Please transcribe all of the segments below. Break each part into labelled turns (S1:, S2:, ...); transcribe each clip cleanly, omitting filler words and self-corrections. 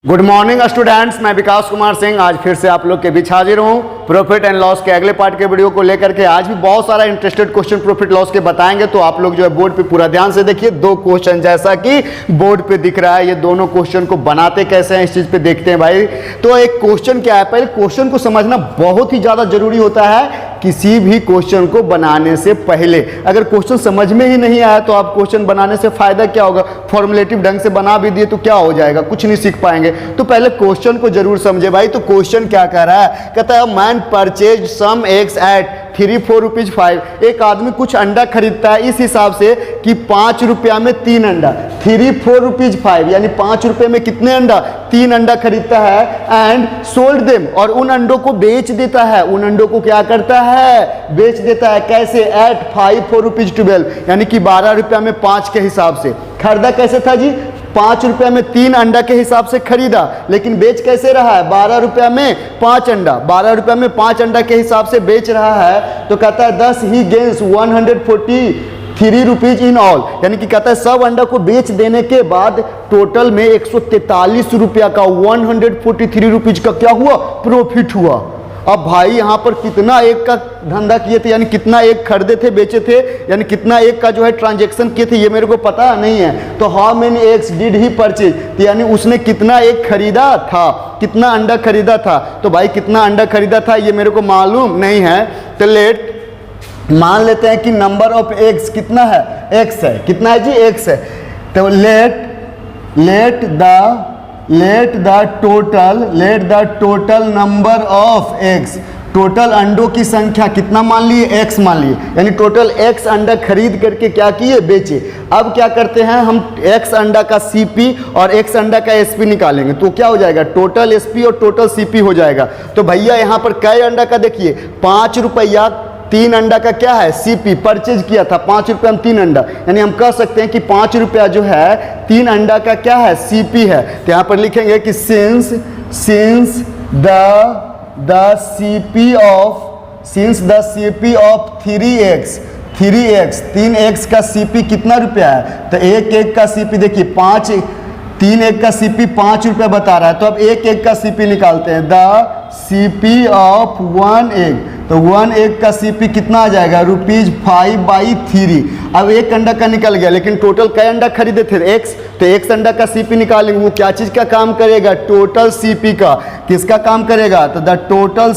S1: Good morning students, मैं विकास कुमार सिंह आज फिर से आप लोग के बीच हाजिर हूँ प्रॉफिट एंड लॉस के अगले पार्ट के वीडियो को लेकर के। आज भी बहुत सारा इंटरेस्टेड क्वेश्चन प्रॉफिट लॉस के बताएंगे, तो आप लोग जो है बोर्ड पे पूरा ध्यान से देखिए। दो क्वेश्चन जैसा कि बोर्ड पे दिख रहा है, ये दोनों क्वेश्चन को बनाते कैसे हैं इस चीज पे देखते हैं भाई। तो एक क्वेश्चन क्या है, पहले क्वेश्चन को समझना बहुत ही ज्यादा जरूरी होता है किसी भी क्वेश्चन को बनाने से पहले। अगर क्वेश्चन समझ में ही नहीं आया तो आप क्वेश्चन बनाने से फायदा क्या होगा। फॉर्मुलेटिव ढंग से बना भी दिए तो क्या हो जाएगा, कुछ नहीं सीख पाएंगे। तो पहले क्वेश्चन को जरूर समझे भाई। तो क्वेश्चन क्या कह रहा है, कहता है man purchase some eggs at 3-4 rupees 5। एक आदमी कुछ अंडा खरीदता है इस हिसाब से कि 5 रुपया में 3 अंडा, 3-4 रुपीज 5 यानी 5 रुपए में कितने अंडा, 3 अंडा खरीदता है। एंड सोल्ड देम, और उन अंडों को बेच देता है। उन अंडों को क्या करता है, बेच देता है। कैसे, एट 5-4 रुपीज 12 यानी कि 12 रुपया में 5 के हिसाब से। खरीदा कैसे था जी, 5 रुपया में 3 अंडा के हिसाब से खरीदा, लेकिन बेच कैसे रहा है, 12 रुपया में 5 अंडा, 12 रुपया में 5 अंडा के हिसाब से बेच रहा है। तो कहता है 10 ही गेन्स 143 रुपीज इन ऑल, यानी कि कहता है सब अंडा को बेच देने के बाद टोटल में 143 रुपया का 143 रुपीज का क्या हुआ, प्रॉफिट हुआ। अब भाई यहाँ पर कितना एक का धंधा किए थे, यानी कितना एक खरीदे थे बेचे थे, यानी कितना एक का जो है ट्रांजैक्शन किए थे, ये मेरे को पता नहीं है। तो how many eggs did he purchase, तो यानी उसने कितना एक खरीदा था, कितना अंडा खरीदा था। तो भाई कितना अंडा खरीदा था ये मेरे को मालूम नहीं है। तो लेट मान लेते हैं कि नंबर ऑफ एग्स कितना है, एक्स है। कितना है जी, एक्स है। तो let the total number of eggs, total अंडों की संख्या कितना मान लिए, एक्स मान लिए, यानी टोटल एक्स अंडा खरीद करके क्या किए, बेचे। अब क्या करते हैं हम, एक्स अंडा का सीपी और एक्स अंडा का एसपी निकालेंगे। तो क्या हो जाएगा, टोटल एसपी और टोटल सीपी हो जाएगा। तो भैया यहाँ पर कै अंडा का देखिए, 5 रुपया 3 अंडा का क्या है, सीपी परचेज किया था। 5 रुपया में 3 अंडा, यानी हम कह सकते हैं कि 5 रुपया जो है 3 अंडा का क्या है, सीपी है। तो यहाँ पर लिखेंगे कि since the CP of 3 x का सीपी कितना रुपया है। तो एक का सीपी देखिए 3 एक का सीपी 5 रुपया बता रहा है। तो अब एक का सीपी निकालते हैं, द सीपी ऑफ 1 एग। तो 1 एग का सीपी कितना आ जाएगा, ₹5/3। अब एक अंडा का निकल गया, लेकिन टोटल कई अंडा खरीदे थे, एक्स। तो एक्स अंडा का सीपी निकालेंगे, वो क्या चीज का काम करेगा, टोटल सीपी का। किसका काम करेगा, तो द टोटल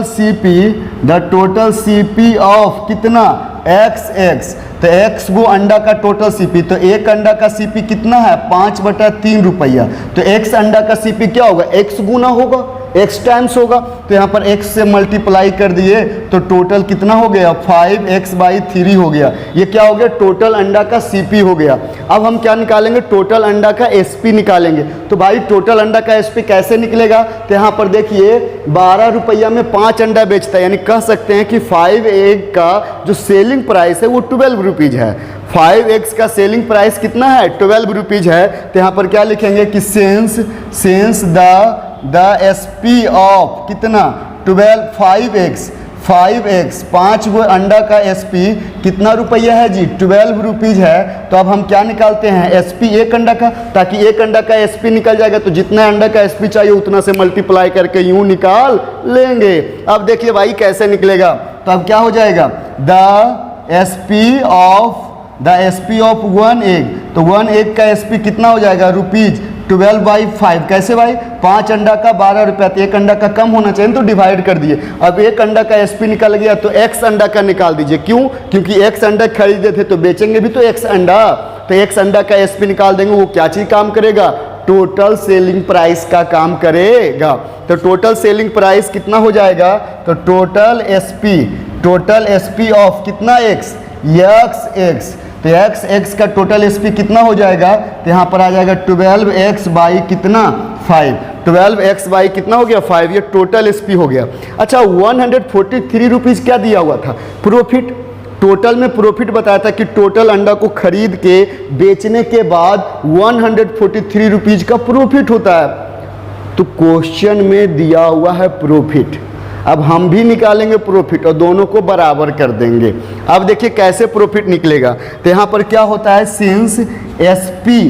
S1: सीपी ऑफ कितना, एक्स। तो एक्स वो अंडा का टोटल सीपी। तो एक अंडा का सीपी कितना है, 5/3 रुपया। तो एक्स अंडा का सीपी क्या होगा, एक्स गुना होगा, एक्स टाइम्स होगा। तो यहाँ पर एक्स से मल्टीप्लाई कर दिए तो टोटल कितना हो गया, 5x/3 हो गया। ये क्या हो गया, टोटल अंडा का सीपी हो गया। अब हम क्या निकालेंगे, टोटल अंडा का एसपी निकालेंगे। तो भाई टोटल अंडा का एसपी कैसे निकलेगा, तो यहाँ पर देखिए 12 रुपया में 5 अंडा बेचता है, यानी कह सकते हैं कि 5 एग का जो सेलिंग प्राइस है वो 12 रुपीज है। 5 एग्स का सेलिंग प्राइस कितना है, 12 रुपीज है। तो यहाँ पर क्या लिखेंगे कि सिंस द एसपी ऑफ कितना, 5 एक्स 5 गो अंडा का एसपी कितना रुपया है जी, 12 रुपीज है। तो अब हम क्या निकालते हैं, एसपी एक अंडा का, ताकि एक अंडा का एसपी निकल जाएगा। तो जितना अंडा का एसपी चाहिए उतना से मल्टीप्लाई करके यूं निकाल लेंगे। अब देखिए भाई कैसे निकलेगा। तो अब क्या हो जाएगा, द एसपी ऑफ 1 एग। तो 1 एग का एसपी कितना हो जाएगा, ₹12/5। कैसे भाई, 5 अंडा का 12 रुपया, तो एक अंडा का कम होना चाहिए तो डिवाइड कर दिए। अब एक अंडा का एसपी निकल गया, तो एक्स अंडा का निकाल दीजिए। क्यों, क्योंकि एक्स अंडा खरीदे थे तो बेचेंगे भी तो एक्स अंडा। तो एक्स अंडा का एसपी निकाल देंगे, वो क्या चीज काम करेगा, टोटल सेलिंग प्राइस का काम करेगा। तो टोटल सेलिंग प्राइस कितना हो जाएगा, तो टोटल एसपी ऑफ कितना, एक्स। तो एक्स का टोटल एसपी कितना हो जाएगा, तो यहाँ पर आ जाएगा 12x कितना, 5। 12x कितना हो गया, 5। ये टोटल एसपी हो गया। अच्छा 143 रुपीज क्या दिया हुआ था, प्रॉफिट। टोटल में प्रॉफिट बताया था कि टोटल अंडा को खरीद के बेचने के बाद 143 रुपीज का प्रॉफिट होता है। तो क्वेश्चन में दिया हुआ है प्रॉफिट, अब हम भी निकालेंगे प्रॉफिट और दोनों को बराबर कर देंगे। अब देखिए कैसे प्रॉफिट निकलेगा। तो यहाँ पर क्या होता है, since SP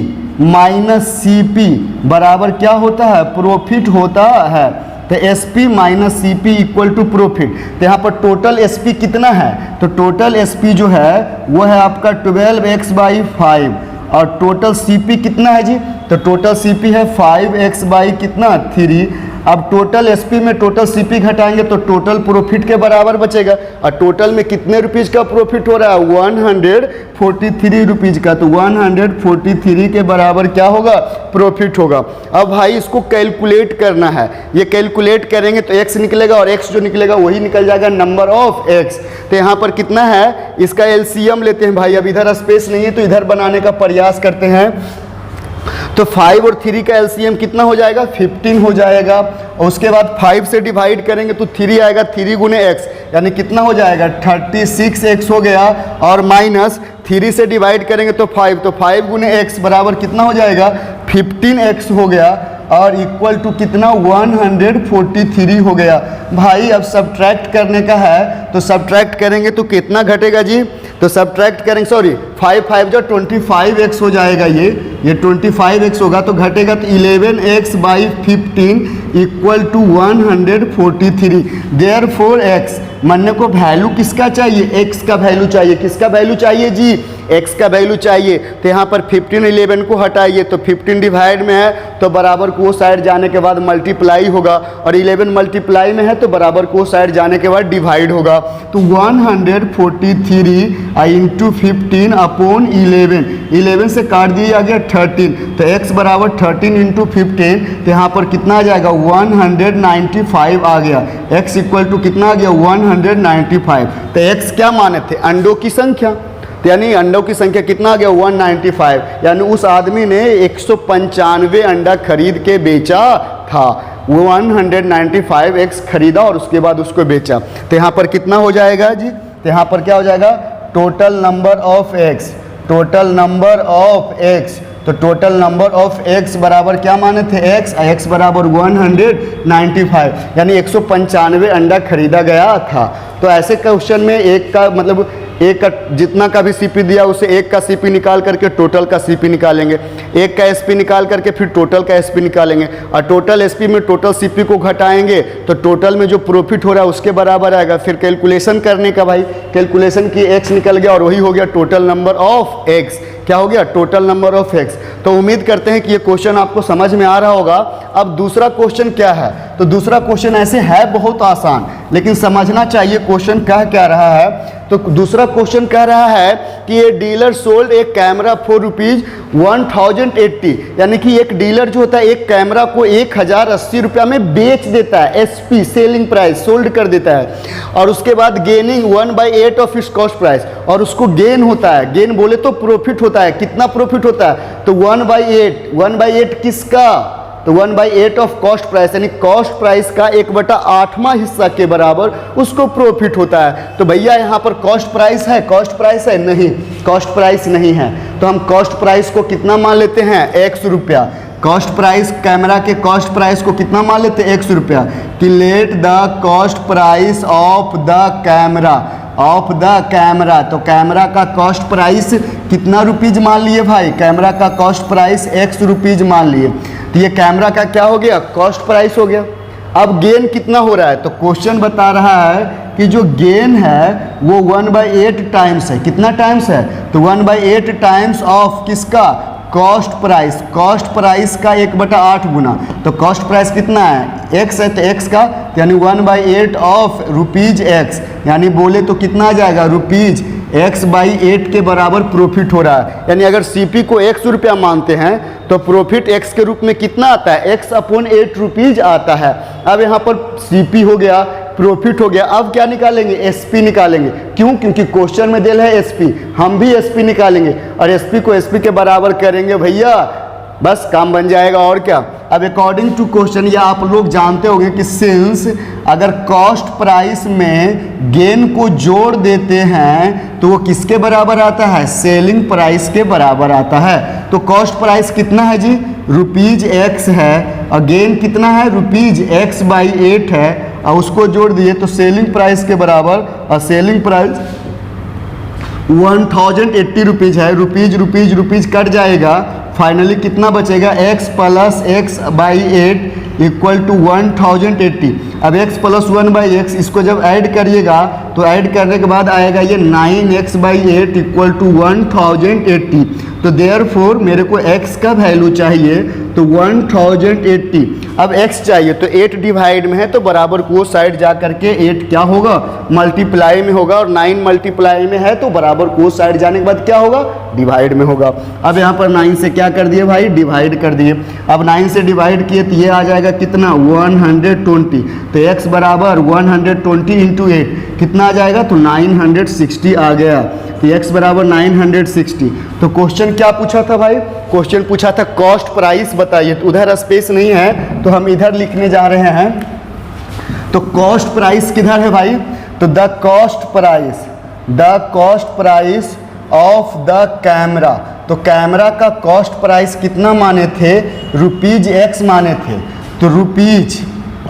S1: minus C P बराबर क्या होता है, प्रॉफिट होता है। तो S P minus C P equal to profit. तो यहाँ पर टोटल एस पी कितना है, तो टोटल एस पी जो है वो है आपका 12x/5 और टोटल सी पी कितना है जी, तो टोटल सी पी है 5x/3। अब टोटल एस पी में टोटल सी पी घटाएंगे तो टोटल प्रॉफिट के बराबर बचेगा। और टोटल में कितने रुपीज़ का प्रॉफिट हो रहा है, 143 रुपीज़ का। तो 143 के बराबर क्या होगा, प्रॉफिट होगा। अब भाई इसको कैलकुलेट करना है, ये कैलकुलेट करेंगे तो x निकलेगा और x जो निकलेगा वही निकल जाएगा नंबर ऑफ x। तो यहाँ पर कितना है, इसका एलसीएम लेते हैं भाई। अब इधर स्पेस नहीं है तो इधर बनाने का प्रयास करते हैं। तो 5 और 3 का एलसीएम कितना हो जाएगा, 15 हो जाएगा। और उसके बाद 5 से डिवाइड करेंगे तो 3 आएगा, 3 गुने x यानी कितना हो जाएगा, 36x हो गया। और माइनस 3 से डिवाइड करेंगे तो 5, तो 5 गुने x बराबर कितना हो जाएगा, 15x हो गया। और इक्वल टू कितना, 143 हो गया। भाई अब सब्ट्रैक्ट करने का है तो सब्ट्रैक्ट करेंगे तो कितना घटेगा जी, तो सब्ट्रैक्ट करेंगे, सॉरी 5 जो 25x हो जाएगा, ये 25x होगा तो घटेगा तो 11x/15 equal to 143। Therefore x मानने को वैल्यू किसका चाहिए, x का वैल्यू चाहिए। किसका वैल्यू चाहिए जी, x का वैल्यू चाहिए। तो यहाँ पर 15 11 को हटाइए तो 15 डिवाइड में है तो बराबर को साइड जाने के बाद मल्टीप्लाई होगा, और 11 मल्टीप्लाई में है तो बराबर को साइड जाने के बाद डिवाइड होगा। तो 143 इंटू 15 अपॉन 11 से काट दिया गया 13, तो x बराबर 13 इंटू 15, तो यहाँ पर कितना आ जाएगा, 195 आ गया। x इक्वल टू कितना आ गया, 195। तो x क्या माने थे, अंडों की संख्या, तो यानी अंडों की संख्या कितना आ गया, 195। यानी उस आदमी ने 195 अंडा खरीद के बेचा था, वो 195x खरीदा और उसके बाद उसको बेचा। तो यहाँ पर कितना हो जाएगा जी, तो यहाँ पर क्या हो जाएगा, total number of x, total number of x। तो टोटल नंबर ऑफ x बराबर क्या माने थे, x बराबर 195 यानी 195 अंडा खरीदा गया था। तो ऐसे क्वेश्चन में एक का मतलब एक का जितना का भी सीपी दिया उसे एक का सीपी निकाल करके टोटल का सीपी निकालेंगे, एक का एसपी निकाल करके फिर टोटल का एसपी निकालेंगे, और टोटल एसपी में टोटल सीपी को घटाएंगे तो टोटल में जो प्रॉफिट हो रहा है उसके बराबर आएगा। फिर कैलकुलेशन करने का भाई, कैलकुलेशन की एक्स निकल गया और वही हो गया टोटल नंबर ऑफ एक्स। क्या हो गया, टोटल नंबर ऑफ एक्स। तो उम्मीद करते हैं कि ये क्वेश्चन आपको समझ में आ रहा होगा। अब दूसरा क्वेश्चन क्या है, तो दूसरा क्वेश्चन ऐसे है बहुत आसान, लेकिन समझना चाहिए क्वेश्चन कह क्या रहा है। तो दूसरा क्वेश्चन कह रहा है कि ये डीलर सोल्ड एक कैमरा फॉर ₹1080, यानी कि एक डीलर जो होता है एक कैमरा को 1080 रुपया में बेच देता है, एसपी सेलिंग प्राइस सोल्ड कर देता है, और उसके बाद gaining 1/8 of its cost price, और उसको गेन होता है, गेन बोले तो प्रॉफिट होता है। कितना प्रॉफिट होता है, तो 1/8 किसका, तो 1/8 ऑफ कॉस्ट प्राइस, यानी कॉस्ट प्राइस का 1/8वां हिस्सा के बराबर उसको प्रॉफिट होता है। तो भैया यहाँ पर कॉस्ट प्राइस है, कॉस्ट प्राइस है नहीं, कॉस्ट प्राइस नहीं है, तो हम कॉस्ट प्राइस को कितना मान लेते हैं, x रुपया। कॉस्ट प्राइस कैमरा के कॉस्ट प्राइस को कितना मान लेते हैं, x रुपया। कि late the cost price of the camera, of the camera, तो कैमरा का कॉस्ट प्राइस कितना रुपीज मान लिए भाई, कैमरा का कॉस्ट प्राइस x रुपीज मान लिए। तो ये कैमरा का क्या हो गया, कॉस्ट प्राइस हो गया। अब गेन कितना हो रहा है, तो क्वेश्चन बता रहा है कि जो गेन है वो 1/8 टाइम्स है। कितना टाइम्स है, तो 1/8 टाइम्स ऑफ किसका, कॉस्ट प्राइस, कॉस्ट प्राइस का 1/8 गुना। तो कॉस्ट प्राइस कितना है, x है, तो x का यानी 1/8 ऑफ रुपीज x, यानी बोले तो कितना आ जाएगा, रुपीज x/8 के बराबर प्रॉफिट हो रहा है। यानी अगर सीपी को 100 रुपया मानते हैं तो प्रॉफिट x के रूप में कितना आता है, x/8 रुपीज आता है। अब यहाँ पर सीपी हो गया, प्रॉफिट हो गया, अब क्या निकालेंगे, एसपी निकालेंगे। क्यों, क्योंकि क्वेश्चन में दिया है एसपी, हम भी एसपी निकालेंगे और एसपी को एसपी के बराबर करेंगे भैया, बस काम बन जाएगा और क्या। अब अकॉर्डिंग टू क्वेश्चन ये आप लोग जानते होंगे कि सिंस अगर कॉस्ट प्राइस में गेन को जोड़ देते हैं तो वो किसके बराबर आता है, सेलिंग प्राइस के बराबर आता है। तो कॉस्ट प्राइस कितना है जी, रुपीज x है, और गेन कितना है, रुपीज x/8 है, और उसको जोड़ दिए तो सेलिंग प्राइस के बराबर, और सेलिंग प्राइस 1080 रुपीज है, रुपीज रुपीज रुपीज कट जाएगा, फाइनली कितना बचेगा, x plus X by 8 equal to 1080। अब x प्लस 1/x इसको जब ऐड करिएगा तो ऐड करने के बाद आएगा ये 9x/8 इक्वल टू 1080। तो देयरफॉर मेरे को x का वैल्यू चाहिए तो 1080। अब x चाहिए तो 8 डिवाइड में है तो बराबर को साइड जा करके 8 क्या होगा, मल्टीप्लाई में होगा, और 9 मल्टीप्लाई में है तो बराबर को साइड जाने के बाद क्या होगा, डिवाइड में होगा। अब यहाँ पर 9 से क्या कर दिए भाई, डिवाइड कर दिए। अब 9 से डिवाइड किए तो ये आ जाएगा कितना, 120। तो x बराबर 120 इंटू 8 कितना आ जाएगा, तो 960 आ गया। तो x बराबर 960। तो क्वेश्चन क्या पूछा था भाई, क्वेश्चन पूछा था कॉस्ट प्राइस बताइए। तो उधर स्पेस नहीं है तो हम इधर लिखने जा रहे हैं। तो कॉस्ट प्राइस किधर है भाई, तो the cost price of the camera. तो कैमरा का कॉस्ट प्राइस कितना माने थे, ₹x माने थे। तो रुपीज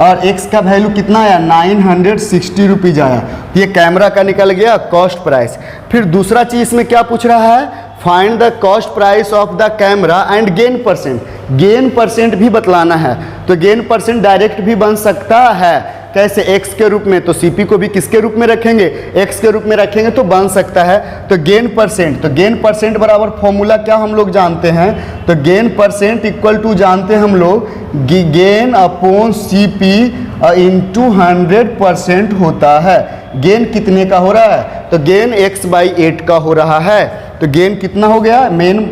S1: और x का वैल्यू कितना आया, 960 रुपीज आया। तो ये कैमरा का निकल गया कॉस्ट प्राइस। फिर दूसरा चीज में क्या पूछ रहा है, find the cost price of the camera and gain percent. Gain percent भी बतलाना है। तो गेन परसेंट डायरेक्ट भी बन सकता है, कैसे, x के रूप में। तो CP को भी किसके रूप में रखेंगे, x के रूप में रखेंगे तो बन सकता है। तो गेन परसेंट बराबर फॉर्मूला क्या हम लोग जानते हैं, तो गेन परसेंट इक्वल टू जानते हैं हम लोग गेन अपॉन CP इंटू 100% होता है। गेन कितने का हो रहा है, तो गेन x/8 का हो रहा है। तो गेन कितना हो गया, मेन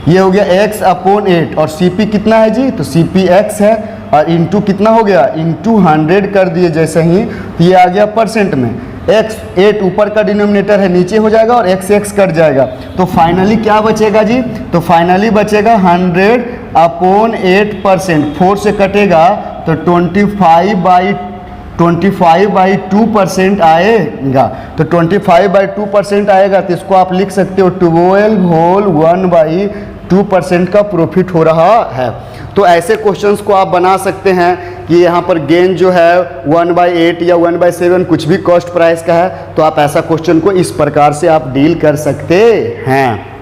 S1: ये हो गया x/8 और CP कितना है जी, तो CP x है और इंटू कितना हो गया, इंटू 100 कर दिए जैसे ही, तो ये आ गया परसेंट में। x8 ऊपर का डिनोमिनेटर है नीचे हो जाएगा और x कट जाएगा। तो फाइनली क्या बचेगा जी, तो फाइनली बचेगा 100/8%। 4 से कटेगा तो 25/2% आएगा। तो 25/2% आएगा तो इसको आप लिख सकते हो 12 होल 1/2% का प्रॉफिट हो रहा है। तो ऐसे क्वेश्चंस को आप बना सकते हैं कि यहाँ पर गेन जो है 1/8 या 1/7 कुछ भी कॉस्ट प्राइस का है, तो आप ऐसा क्वेश्चन को इस प्रकार से आप डील कर सकते हैं।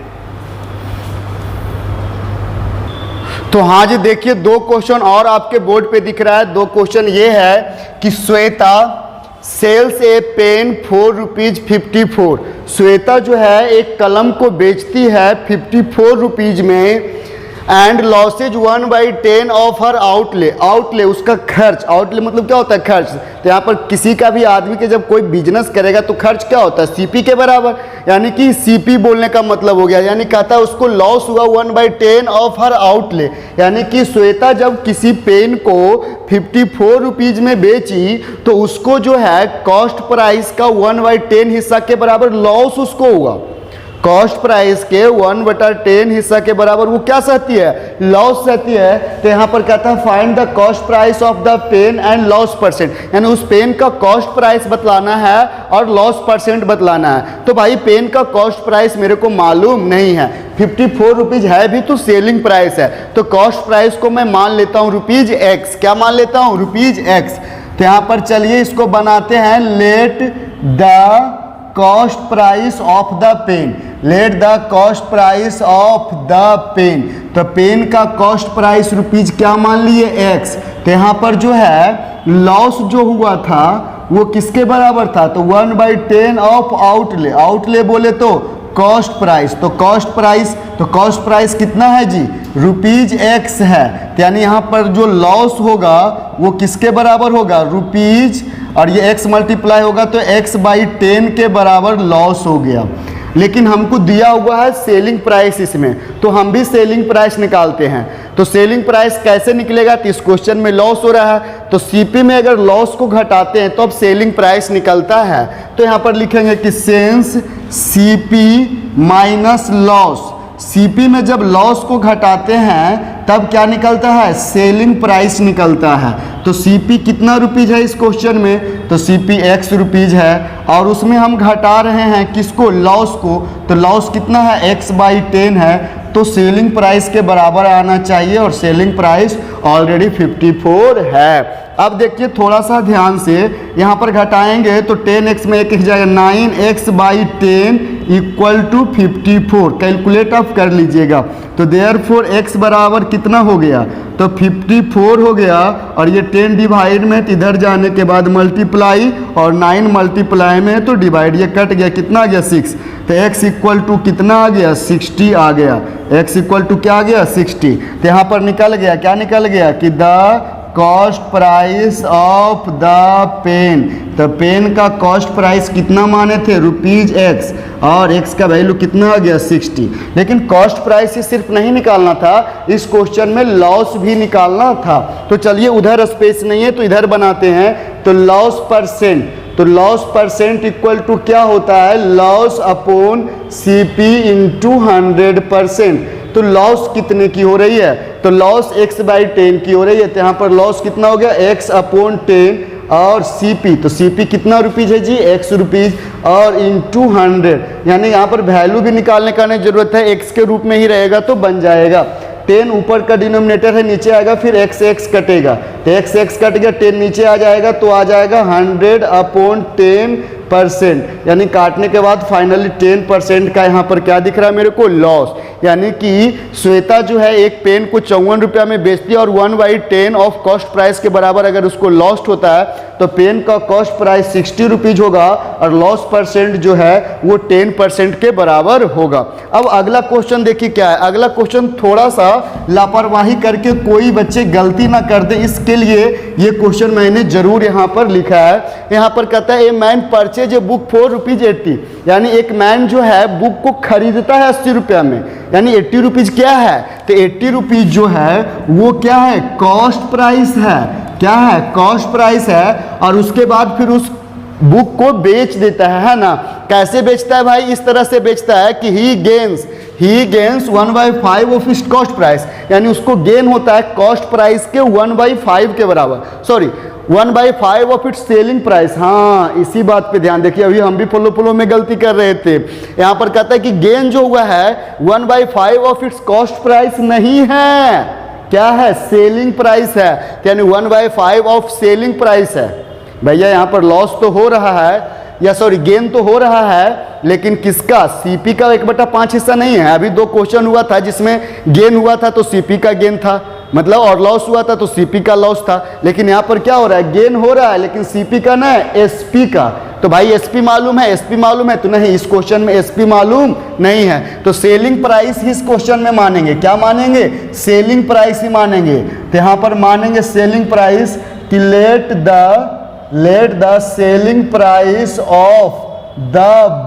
S1: तो हाँ जी, देखिए 2 क्वेश्चन और आपके बोर्ड पे दिख रहा है। 2 क्वेश्चन ये है कि श्वेता सेल्स ए पेन ₹54। श्वेता जो है एक कलम को बेचती है 54 रुपीज में and losses 1/10 of her outlay उसका खर्च। आउटले मतलब क्या होता है, खर्च। तो यहाँ पर किसी का भी आदमी के जब कोई बिजनेस करेगा तो खर्च क्या होता है, CP के बराबर, यानी कि CP बोलने का मतलब हो गया, यानी कहता है उसको लॉस हुआ 1/10 ऑफ हर आउटले। यानी कि श्वेता जब किसी पेन को 54 रुपीज में बेची तो उसको जो है कॉस्ट प्राइस का 1/10 हिस्सा के बराबर लॉस उसको हुआ। कॉस्ट प्राइस के 1/10 हिस्सा के बराबर वो क्या सहती है, लॉस सहती है। तो यहाँ पर कहता है find the cost price of the pen and loss percent, यानी उस पेन का कॉस्ट प्राइस बतलाना है और लॉस परसेंट बतलाना है। तो भाई पेन का कॉस्ट प्राइस मेरे को मालूम नहीं है, 54 रुपीज है भी तो सेलिंग प्राइस है, तो कॉस्ट प्राइस को मैं मान लेता हूँ ₹x। क्या मान लेता हूँ, ₹x। तो यहाँ पर चलिए इसको बनाते हैं, let the cost price of the pen. Let the cost price of the pen. तो पेन का कॉस्ट प्राइस रुपीज क्या मान लिए, x। तो यहाँ पर जो है लॉस जो हुआ था वो किसके बराबर था, तो 1/10 ऑफ आउटले। आउटले बोले तो कॉस्ट प्राइस। तो कॉस्ट प्राइस कितना है जी, ₹x है। तो यानी यहाँ पर जो लॉस होगा वो किसके बराबर होगा, रुपीज, और ये x मल्टीप्लाई होगा तो x/10 के बराबर लॉस हो गया। लेकिन हमको दिया हुआ है सेलिंग प्राइस इसमें, तो हम भी सेलिंग प्राइस निकालते हैं। तो सेलिंग प्राइस कैसे निकलेगा, तो इस क्वेश्चन में लॉस हो रहा है तो CP में अगर लॉस को घटाते हैं तो अब सेलिंग प्राइस निकलता है। तो यहाँ पर लिखेंगे कि sense CP minus loss. CP में जब लॉस को घटाते हैं तब क्या निकलता है, सेलिंग प्राइस निकलता है। तो CP कितना रुपीज है इस क्वेश्चन में, तो CP x रुपीज है और उसमें हम घटा रहे हैं किसको, लॉस को। तो लॉस कितना है, x/10 है, तो सेलिंग प्राइस के बराबर आना चाहिए और सेलिंग प्राइस ऑलरेडी 54 है। अब देखिए थोड़ा सा ध्यान से, यहाँ पर घटाएंगे तो 10x में एक जाएगा, 9x/10 इक्वल टू 54। कैलकुलेट आप कर लीजिएगा। तो देयरफॉर x बराबर कितना हो गया, तो 54 हो गया, और ये 10 डिवाइड में तो इधर जाने के बाद मल्टीप्लाई, और 9 मल्टीप्लाई में तो डिवाइड, ये कट गया, कितना आ गया 6। तो x इक्वल टू कितना आ गया 60 आ गया। x इक्वल टू क्या आ गया 60। तो यहाँ पर निकल गया, क्या निकल गया कि the cost price of the pen. तो पेन का कॉस्ट प्राइस कितना माने थे ₹x, और x का वैल्यू कितना आ गया 60। लेकिन कॉस्ट प्राइस ही सिर्फ नहीं निकालना था, इस क्वेश्चन में लॉस भी निकालना था। तो चलिए उधर स्पेस नहीं है तो इधर बनाते हैं। तो लॉस परसेंट, तो लॉस परसेंट इक्वल टू क्या होता है, लॉस अपॉन CP इंटू 100%। तो लॉस कितने की हो रही है, तो लॉस x/10 की हो रही है। तो यहाँ पर लॉस कितना हो गया x अपॉन 10, और CP, तो CP कितना रुपीज़ है जी, x रुपीज़, और इंटू 100, यानी यहाँ पर वैल्यू भी निकालने का नहीं जरूरत है, x के रूप में ही रहेगा तो बन जाएगा। 10 ऊपर का डिनोमिनेटर है, नीचे आएगा, फिर x कटेगा, तो x कट गया, 10 नीचे आ जाएगा, तो आ जाएगा 100 अपॉन 10%, यानी काटने के बाद फाइनली 10% का यहाँ पर क्या दिख रहा है मेरे को, लॉस। यानी कि श्वेता जो है एक पेन को 54 रुपया में बेचती है, और 1/10 ऑफ कॉस्ट प्राइस के बराबर अगर उसको लॉस्ट होता है तो पेन का कॉस्ट प्राइस 60 रुपीज़ होगा, और लॉस परसेंट जो है वो 10% के बराबर होगा। अब अगला क्वेश्चन देखिए क्या है। अगला क्वेश्चन थोड़ा सा लापरवाही करके कोई बच्चे गलती ना कर दे, इसके लिए ये क्वेश्चन मैंने जरूर यहाँ पर लिखा है। यहाँ पर कहता है a man purchase a book for ₹80, यानी एक मैन जो है बुक को खरीदता है 80 रुपया में, यानी 80 रुपीज़ क्या है, तो 80 रुपीज़ जो है वो क्या है, कॉस्ट प्राइस है। क्या है, कॉस्ट प्राइस है। और उसके बाद फिर उस बुक को बेच देता है ना। कैसे बेचता है भाई, इस तरह से बेचता है कि ही gains 1/5 of its cost price, यानी उसको गेन होता है कॉस्ट प्राइस के 1/5 के बराबर, sorry 1/5 of its selling price. हाँ, इसी बात पे ध्यान देखिए, अभी हम भी फॉलो में गलती कर रहे थे। यहाँ पर कहता है कि गेन जो हुआ है 1/5 ऑफ इट्स कॉस्ट प्राइस नहीं है, क्या है, सेलिंग प्राइस है, यानी 1/5 ऑफ सेलिंग प्राइस है। भैया यहाँ पर लॉस तो हो रहा है, या सॉरी गेन तो हो रहा है, लेकिन किसका, CP का 1/5 हिस्सा नहीं है। अभी 2 क्वेश्चन हुआ था जिसमें गेन हुआ था तो CP का गेन था, मतलब, और लॉस हुआ था तो CP का लॉस था। लेकिन यहाँ पर क्या हो रहा है, गेन हो रहा है, लेकिन CP का ना है, SP का। तो भाई SP मालूम है, SP मालूम है, तो नहीं, इस क्वेश्चन में SP मालूम नहीं है, तो सेलिंग प्राइस ही इस क्वेश्चन में मानेंगे। क्या मानेंगे, सेलिंग प्राइस ही मानेंगे। तो यहाँ पर मानेंगे सेलिंग प्राइस कि let the selling price of the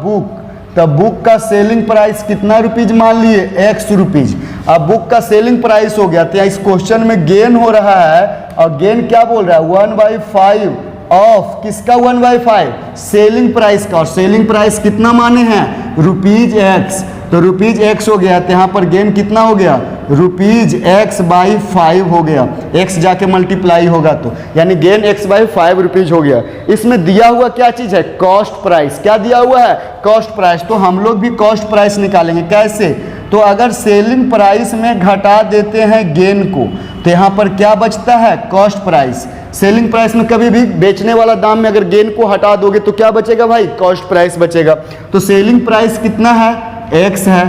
S1: book, तो बुक का सेलिंग प्राइस कितना रुपीज मान लिए, x रुपीज। अब बुक का सेलिंग प्राइस हो गया, तो इस क्वेश्चन में गेन हो रहा है, और गेन क्या बोल रहा है, 1/5 ऑफ किसका, 1/5 सेलिंग प्राइस का। और सेलिंग प्राइस कितना माने हैं, ₹x, तो ₹x हो गया। तो यहाँ पर गेन कितना हो गया, ₹x/5 हो गया, x जाके मल्टीप्लाई होगा तो, यानी गेन x/5 रुपीज हो गया। इसमें दिया हुआ क्या चीज़ है, कॉस्ट प्राइस। क्या दिया हुआ है, कॉस्ट प्राइस। तो हम लोग भी कॉस्ट प्राइस निकालेंगे। कैसे, तो अगर सेलिंग प्राइस में घटा देते हैं गेन को, तो यहाँ पर क्या बचता है, कॉस्ट प्राइस। सेलिंग प्राइस में कभी भी बेचने वाला दाम में अगर गेन को हटा दोगे तो क्या बचेगा भाई, कॉस्ट प्राइस बचेगा। तो सेलिंग प्राइस कितना है, x है,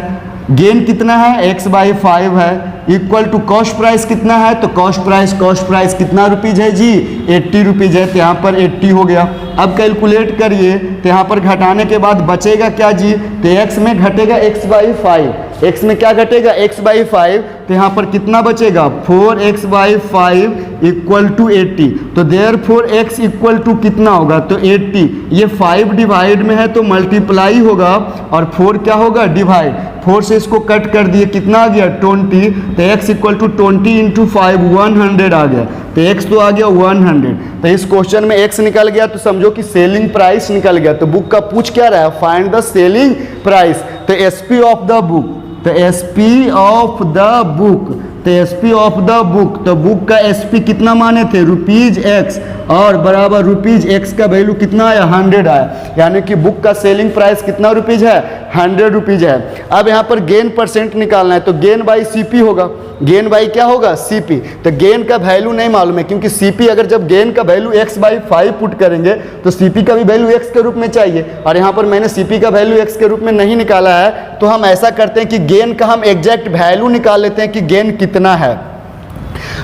S1: गेन कितना है, x/5 है, इक्वल टू कॉस्ट प्राइस कितना है, तो कॉस्ट प्राइस कितना रुपीज है जी, 80 रुपीज है। तो यहाँ पर 80 हो गया। अब कैलकुलेट करिए, तो यहाँ पर घटाने के बाद बचेगा क्या जी, तो x में घटेगा x/5, x में क्या घटेगा, x/5, तो यहाँ पर कितना बचेगा, 4x/5 इक्वल टू 80। तो देयरफॉर x इक्वल टू कितना होगा, तो 80। ये 5 डिवाइड में है तो मल्टीप्लाई होगा, और 4 क्या होगा, डिवाइड। 4 से इसको कट कर दिए, कितना आ गया, 20। तो x इक्वल टू 20 इंटू 5, 100 आ गया। तो x तो आ गया 100। तो इस क्वेश्चन में x निकल गया, तो समझो कि सेलिंग प्राइस निकल गया। तो बुक का पूछ क्या रहा है, फाइंड द सेलिंग प्राइस। तो SP ऑफ द बुक, तो SP ऑफ द बुक, तो SP ऑफ द बुक, तो बुक का SP कितना माने थे, ₹x, और बराबर ₹x का वैल्यू कितना आया, 100 आया। यानी कि बुक का सेलिंग प्राइस कितना रुपीज है, 100 रुपीज़ है। अब यहाँ पर गेन परसेंट निकालना है तो गेन बाई सीपी होगा। गेन बाई क्या होगा? सीपी। तो गेन का वैल्यू नहीं मालूम है, क्योंकि सीपी अगर जब गेन का वैल्यू x बाई 5 पुट करेंगे तो सीपी का भी वैल्यू x के रूप में चाहिए, और यहाँ पर मैंने सीपी का वैल्यू x के रूप में नहीं निकाला है। तो हम ऐसा करते हैं कि गेन का हम एग्जैक्ट वैल्यू निकाल लेते हैं कि गेन कितना है।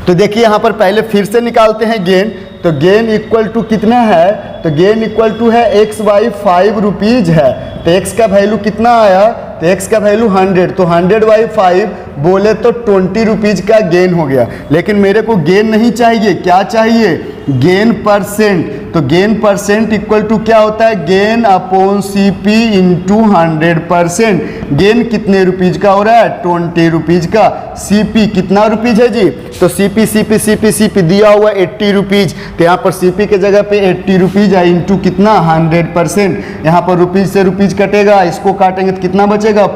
S1: तो देखिए यहाँ पर पहले फिर से निकालते हैं गेन। तो गेन इक्वल टू कितना है? तो गेन इक्वल टू है x बाई 5 रुपीज़ है। तो x का वैल्यू कितना आया? तो x का वैल्यू 100, तो 100 बाई 5 बोले तो 20 रुपीज़ का गेन हो गया। लेकिन मेरे को गेन नहीं चाहिए, क्या चाहिए? Gain percent. तो गेन परसेंट इक्वल टू क्या होता है? Gain upon CP into 100%। Gain कितने रुपीज़ का हो रहा है? 20 रुपीज़ का। सीपी कितना रुपीज़ है जी? तो सीपी सीपी सीपी सीपी दिया हुआ 80 रुपीज़, तो यहाँ पर सीपी के जगह पे 80 रुपीज़ है इंटू कितना? 100%। यहाँ पर रुपीज़ से रुपीज़ कटेगा, इसको काटेंगे तो कितना बचेगा?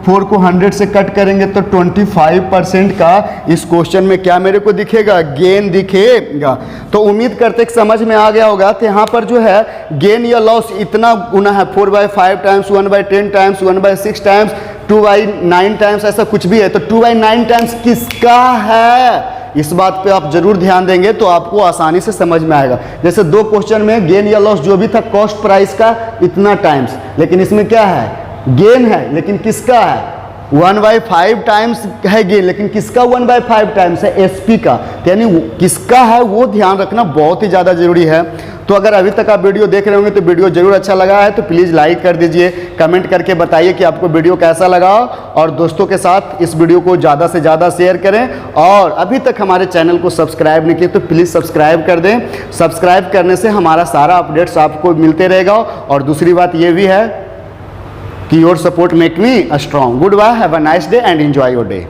S1: 4 को 100 से कट करेंगे तो 25% का इस क्वेश्चन में क्या मेरे को दिखेगा? गेन दिखेगा। तो उम्मीद करते हैं कि समझ में आ गया होगा। तो यहाँ पर जो है गेन या लॉस इतना गुना है, 4/5 टाइम्स, 1/10 टाइम्स, 1/6 टाइम्स, 2/9 टाइम्स, ऐसा कुछ भी है। तो 2/9 टाइम्स किसका है? इस बात पे आप जरूर ध्यान देंगे तो आपको आसानी से समझ में आएगा। जैसे दो क्वेश्चन में गेन या लॉस जो भी था कॉस्ट प्राइस का इतना टाइम्स, लेकिन इसमें क्या है? गेन है, लेकिन किसका है? 1/5 टाइम्स है गेन, लेकिन किसका 1/5 टाइम्स है? एसपी का। यानी किसका है वो ध्यान रखना बहुत ही ज़्यादा जरूरी है। तो अगर अभी तक आप वीडियो देख रहे होंगे तो वीडियो जरूर अच्छा लगा है तो प्लीज़ लाइक कर दीजिए, कमेंट करके बताइए कि आपको वीडियो कैसा लगा, और दोस्तों के साथ इस वीडियो को ज़्यादा से ज़्यादा शेयर करें। और अभी तक हमारे चैनल को सब्सक्राइब नहीं किए तो प्लीज़ सब्सक्राइब कर दें। सब्सक्राइब करने से हमारा सारा अपडेट्स आपको मिलते रहेगा। और दूसरी बात ये भी है कि your support make me strong. Good bye, have a nice day and enjoy your day.